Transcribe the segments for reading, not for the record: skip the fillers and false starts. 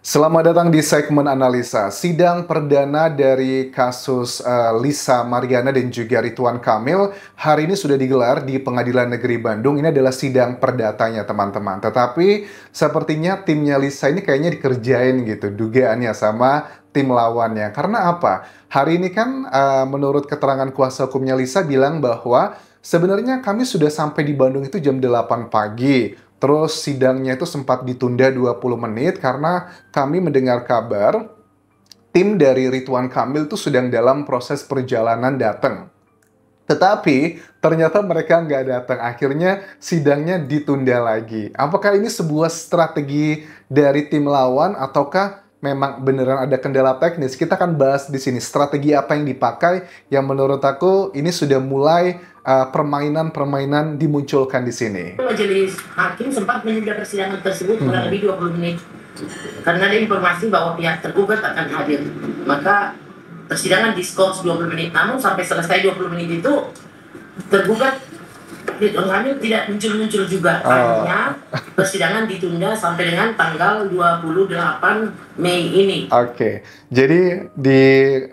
Selamat datang di segmen analisa. Sidang perdana dari kasus Lisa Mariana dan juga Ridwan Kamil hari ini sudah digelar di Pengadilan Negeri Bandung. Ini adalah sidang perdatanya, teman-teman. Tetapi sepertinya timnya Lisa ini kayaknya dikerjain gitu, dugaannya sama tim lawannya. Karena apa? Hari ini kan menurut keterangan kuasa hukumnya Lisa bilang bahwa sebenarnya kami sudah sampai di Bandung itu jam 8 pagi. Terus sidangnya itu sempat ditunda 20 menit karena kami mendengar kabar tim dari Ridwan Kamil itu sedang dalam proses perjalanan datang. Tetapi ternyata mereka nggak datang. Akhirnya sidangnya ditunda lagi. Apakah ini sebuah strategi dari tim lawan ataukah memang beneran ada kendala teknis? Kita akan bahas di sini strategi apa yang dipakai yang menurut aku ini sudah mulai permainan-permainan dimunculkan di sini. Majelis hakim sempat menunda persidangan tersebut kurang lebih 20 menit karena ada informasi bahwa pihak tergugat akan hadir. Maka persidangan diskors 20 menit, namun sampai selesai 20 menit itu tergugat Ridwan Kamil tidak muncul-muncul juga. Akhirnya persidangan ditunda sampai dengan tanggal 28 Mei ini. Oke, jadi di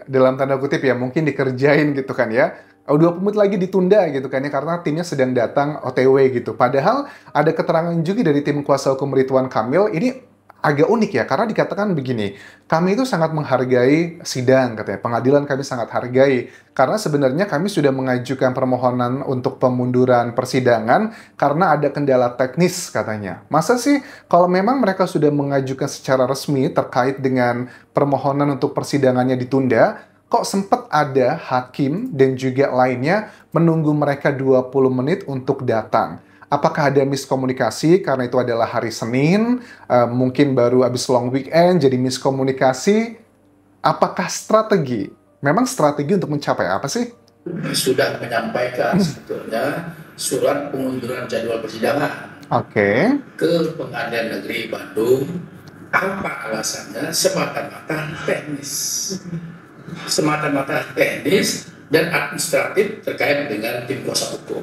dalam tanda kutip ya mungkin dikerjain gitu kan ya. 20 menit lagi ditunda gitu kan ya karena timnya sedang datang OTW gitu. Padahal ada keterangan juga dari tim kuasa hukum Ridwan Kamil ini agak unik ya karena dikatakan begini, kami itu sangat menghargai sidang katanya, pengadilan kami sangat hargai karena sebenarnya kami sudah mengajukan permohonan untuk pemunduran persidangan karena ada kendala teknis katanya. Masa sih kalau memang mereka sudah mengajukan secara resmi terkait dengan permohonan untuk persidangannya ditunda, kok sempat ada hakim dan juga lainnya menunggu mereka 20 menit untuk datang? Apakah ada miskomunikasi karena itu adalah hari Senin, mungkin baru habis long weekend, jadi miskomunikasi? Apakah strategi? Memang strategi untuk mencapai apa sih? Sudah menyampaikan sebetulnya surat pengunduran jadwal persidangan ke Pengadilan Negeri Bandung. Apa alasannya? Semata-mata teknis. Semata-mata teknis dan administratif terkait dengan tim kuasa hukum.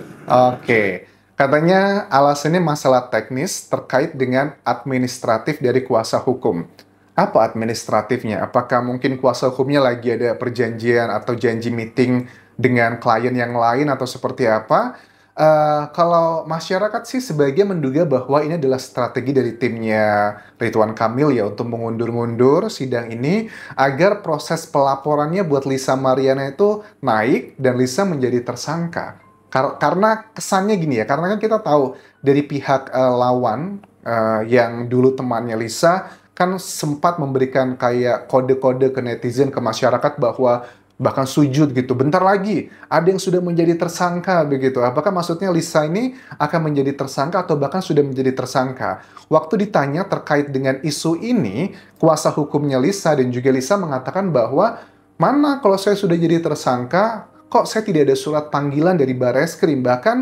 Katanya alasannya masalah teknis terkait dengan administratif dari kuasa hukum. Apa administratifnya? Apakah mungkin kuasa hukumnya lagi ada perjanjian atau janji meeting dengan klien yang lain atau seperti apa? Kalau masyarakat sih sebagian menduga bahwa ini adalah strategi dari timnya Ridwan Kamil ya untuk mengundur-mundur sidang ini agar proses pelaporannya buat Lisa Mariana itu naik dan Lisa menjadi tersangka. Karena kesannya gini ya, karena kan kita tahu dari pihak lawan yang dulu temannya Lisa kan sempat memberikan kayak kode-kode ke netizen, ke masyarakat bahwa bahkan sujud gitu. Bentar lagi ada yang sudah menjadi tersangka begitu. Apakah maksudnya Lisa ini akan menjadi tersangka atau bahkan sudah menjadi tersangka? Waktu ditanya terkait dengan isu ini, kuasa hukumnya Lisa dan juga Lisa mengatakan bahwa mana kalau saya sudah jadi tersangka, kok saya tidak ada surat panggilan dari Bareskrim? Bahkan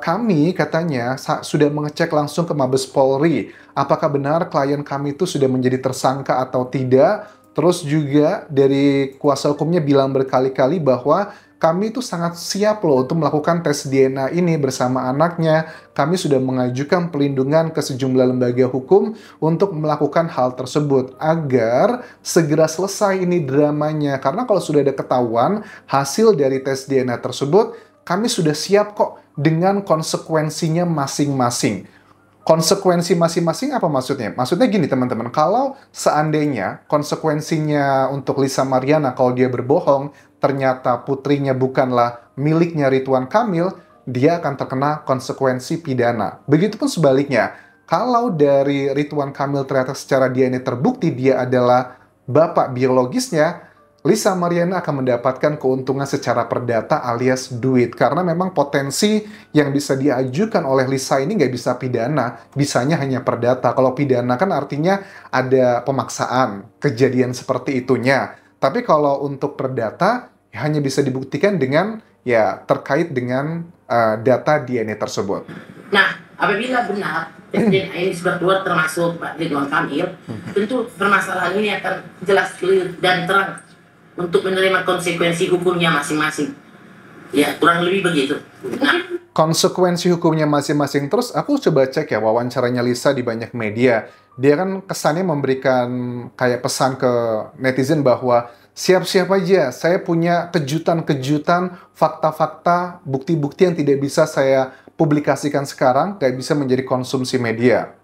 kami katanya sudah mengecek langsung ke Mabes Polri. Apakah benar klien kami itu sudah menjadi tersangka atau tidak? Terus juga dari kuasa hukumnya bilang berkali-kali bahwa kami itu sangat siap loh untuk melakukan tes DNA ini bersama anaknya. Kami sudah mengajukan pelindungan ke sejumlah lembaga hukum untuk melakukan hal tersebut agar segera selesai ini dramanya. Karena kalau sudah ada ketahuan hasil dari tes DNA tersebut, kami sudah siap kok dengan konsekuensinya masing-masing. Konsekuensi masing-masing apa maksudnya? Maksudnya gini teman-teman, kalau seandainya konsekuensinya untuk Lisa Mariana kalau dia berbohong, ternyata putrinya bukanlah miliknya Ridwan Kamil, dia akan terkena konsekuensi pidana. Begitupun sebaliknya, kalau dari Ridwan Kamil ternyata secara DNA terbukti dia adalah bapak biologisnya, Lisa Mariana akan mendapatkan keuntungan secara perdata alias duit. Karena memang potensi yang bisa diajukan oleh Lisa ini nggak bisa pidana, bisanya hanya perdata. Kalau pidana kan artinya ada pemaksaan, kejadian seperti itunya. Tapi kalau untuk perdata, ya hanya bisa dibuktikan dengan ya terkait dengan data DNA tersebut. Nah, apabila benar tes DNA ini sudah keluar termasuk Pak Ridwan Kamil, tentu permasalahan ini akan jelas clear dan terang untuk menerima konsekuensi hukumnya masing-masing. Ya, kurang lebih begitu. Nah, konsekuensi hukumnya masing-masing. Terus aku coba cek ya wawancaranya Lisa di banyak media. Dia kan kesannya memberikan kayak pesan ke netizen bahwa siap-siap aja, saya punya kejutan-kejutan, fakta-fakta, bukti-bukti yang tidak bisa saya publikasikan sekarang, kayak bisa menjadi konsumsi media.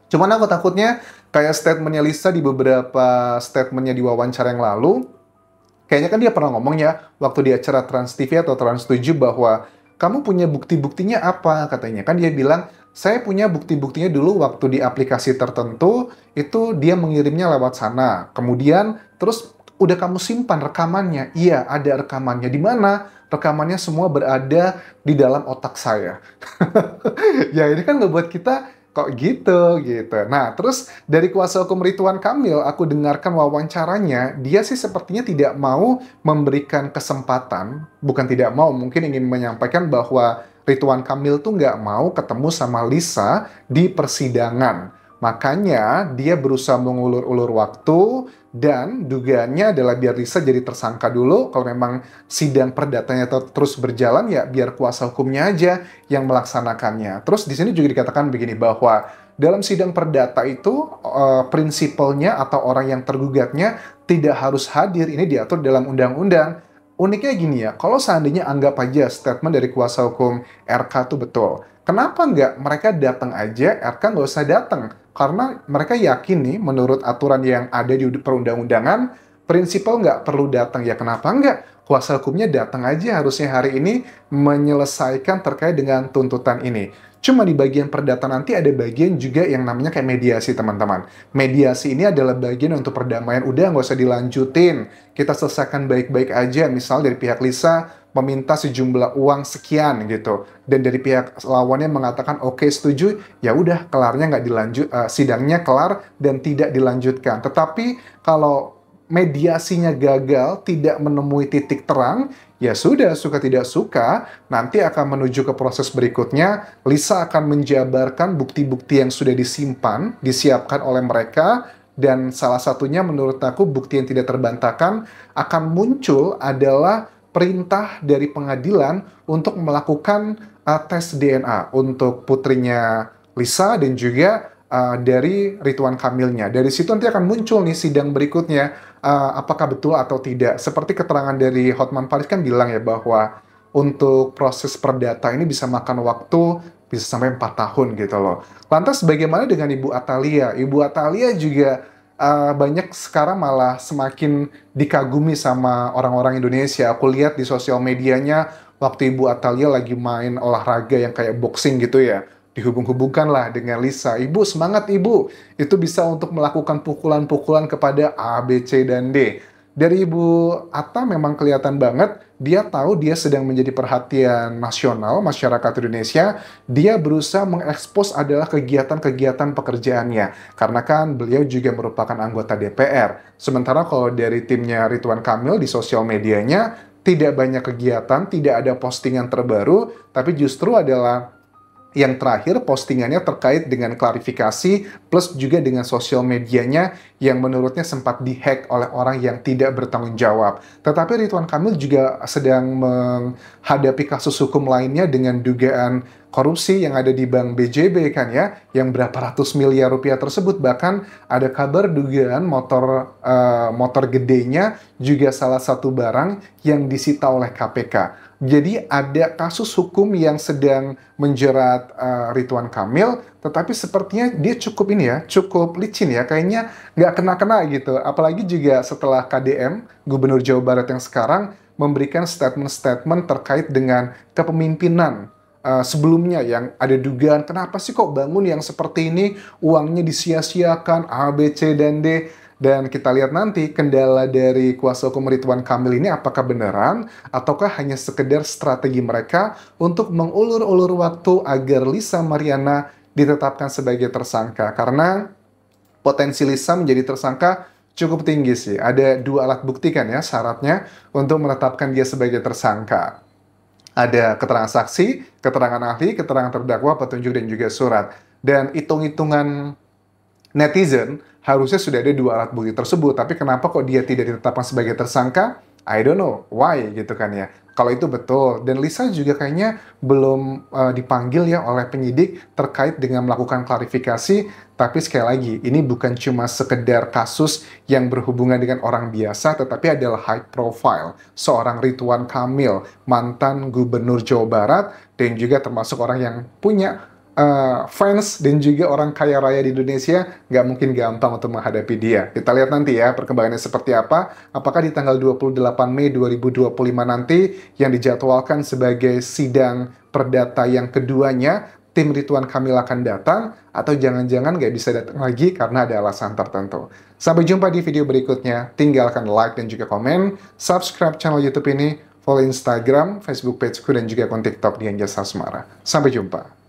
Cuman aku takutnya kayak statementnya Lisa di beberapa statementnya di wawancara yang lalu, kayaknya kan dia pernah ngomong ya, waktu di acara Trans TV atau Trans 7 bahwa kamu punya bukti-buktinya apa katanya. Kan dia bilang, saya punya bukti-buktinya dulu waktu di aplikasi tertentu, itu dia mengirimnya lewat sana. Kemudian, terus udah kamu simpan rekamannya. Iya, ada rekamannya. Di mana? Rekamannya semua berada di dalam otak saya. Ya, ini kan ngebuat kita kok gitu gitu. Nah, terus dari kuasa hukum Ridwan Kamil, aku dengarkan wawancaranya, dia sih sepertinya tidak mau memberikan kesempatan, bukan tidak mau, mungkin ingin menyampaikan bahwa Ridwan Kamil tuh nggak mau ketemu sama Lisa di persidangan. Makanya dia berusaha mengulur-ulur waktu dan dugaannya adalah biar Lisa jadi tersangka dulu. Kalau memang sidang perdatanya terus berjalan ya biar kuasa hukumnya aja yang melaksanakannya. Terus di sini juga dikatakan begini bahwa dalam sidang perdata itu prinsipalnya atau orang yang tergugatnya tidak harus hadir. Ini diatur dalam undang-undang. Uniknya gini ya, kalau seandainya anggap aja statement dari kuasa hukum RK itu betul, kenapa nggak mereka datang aja, RK nggak usah datang? Karena mereka yakin nih, menurut aturan yang ada di perundang-undangan, prinsipal nggak perlu datang. Ya kenapa nggak? Kuasa hukumnya datang aja harusnya hari ini menyelesaikan terkait dengan tuntutan ini. Cuma di bagian perdata nanti ada bagian juga yang namanya kayak mediasi, teman-teman. Mediasi ini adalah bagian untuk perdamaian. Udah, nggak usah dilanjutin. Kita selesaikan baik-baik aja. Misal dari pihak Lisa meminta sejumlah uang sekian gitu. Dan dari pihak lawannya mengatakan oke, setuju, ya udah kelarnya nggak dilanjut, sidangnya kelar dan tidak dilanjutkan. Tetapi kalau mediasinya gagal, tidak menemui titik terang, ya sudah, suka tidak suka, nanti akan menuju ke proses berikutnya. Lisa akan menjabarkan bukti-bukti yang sudah disimpan, disiapkan oleh mereka, dan salah satunya menurut aku bukti yang tidak terbantahkan akan muncul adalah perintah dari pengadilan untuk melakukan tes DNA untuk putrinya Lisa dan juga dari Ridwan Kamilnya. Dari situ nanti akan muncul nih sidang berikutnya, apakah betul atau tidak. Seperti keterangan dari Hotman Paris kan bilang ya bahwa untuk proses perdata ini bisa makan waktu bisa sampai 4 tahun gitu loh. Lantas bagaimana dengan Ibu Atalia? Ibu Atalia juga banyak sekarang malah semakin dikagumi sama orang-orang Indonesia. Aku lihat di sosial medianya waktu Ibu Atalia lagi main olahraga yang kayak boxing gitu ya, dihubung-hubungkanlah dengan Lisa. Ibu, semangat ibu. Itu bisa untuk melakukan pukulan-pukulan kepada A, B, C, dan D. Dari Ibu Atta memang kelihatan banget, dia tahu dia sedang menjadi perhatian nasional masyarakat Indonesia. Dia berusaha mengekspos adalah kegiatan-kegiatan pekerjaannya. Karena kan beliau juga merupakan anggota DPR. Sementara kalau dari timnya Ridwan Kamil di sosial medianya, tidak banyak kegiatan, tidak ada postingan terbaru, tapi justru adalah yang terakhir postingannya terkait dengan klarifikasi plus juga dengan sosial medianya yang menurutnya sempat dihack oleh orang yang tidak bertanggung jawab. Tetapi Ridwan Kamil juga sedang menghadapi kasus hukum lainnya dengan dugaan korupsi yang ada di Bank BJB kan ya, yang berapa ratus miliar rupiah tersebut. Bahkan ada kabar dugaan motor gedenya juga salah satu barang yang disita oleh KPK. Jadi ada kasus hukum yang sedang menjerat Ridwan Kamil, tetapi sepertinya dia cukup ini ya, cukup licin ya, kayaknya nggak kena-kena gitu. Apalagi juga setelah KDM, Gubernur Jawa Barat yang sekarang, memberikan statement-statement terkait dengan kepemimpinan sebelumnya yang ada dugaan, kenapa sih kok bangun yang seperti ini, uangnya disia-siakan, A, B, C, dan D. Dan kita lihat nanti kendala dari kuasa hukum Ridwan Kamil ini apakah beneran ataukah hanya sekedar strategi mereka untuk mengulur-ulur waktu agar Lisa Mariana ditetapkan sebagai tersangka. Karena potensi Lisa menjadi tersangka cukup tinggi sih. Ada 2 alat bukti kan ya syaratnya untuk menetapkan dia sebagai tersangka. Ada keterangan saksi, keterangan ahli, keterangan terdakwa, petunjuk, dan juga surat. Dan hitung-hitungan netizen harusnya sudah ada 2 alat bukti tersebut, tapi kenapa kok dia tidak ditetapkan sebagai tersangka? I don't know why gitu kan ya. kalau itu betul. Dan Lisa juga kayaknya belum dipanggil ya oleh penyidik terkait dengan melakukan klarifikasi. Tapi sekali lagi, ini bukan cuma sekedar kasus yang berhubungan dengan orang biasa, tetapi adalah high profile. Seorang Ridwan Kamil, mantan gubernur Jawa Barat, dan juga termasuk orang yang punya fans dan juga orang kaya raya di Indonesia, nggak mungkin gampang untuk menghadapi dia. Kita lihat nanti ya perkembangannya seperti apa. Apakah di tanggal 28 Mei 2025 nanti yang dijadwalkan sebagai sidang perdata yang keduanya, tim Ridwan Kamil akan datang, atau jangan-jangan nggak bisa datang lagi karena ada alasan tertentu. Sampai jumpa di video berikutnya. Tinggalkan like dan juga komen, subscribe channel YouTube ini, follow Instagram, Facebook pageku, dan juga akun TikTok Dian Jas Asmara. Sampai jumpa.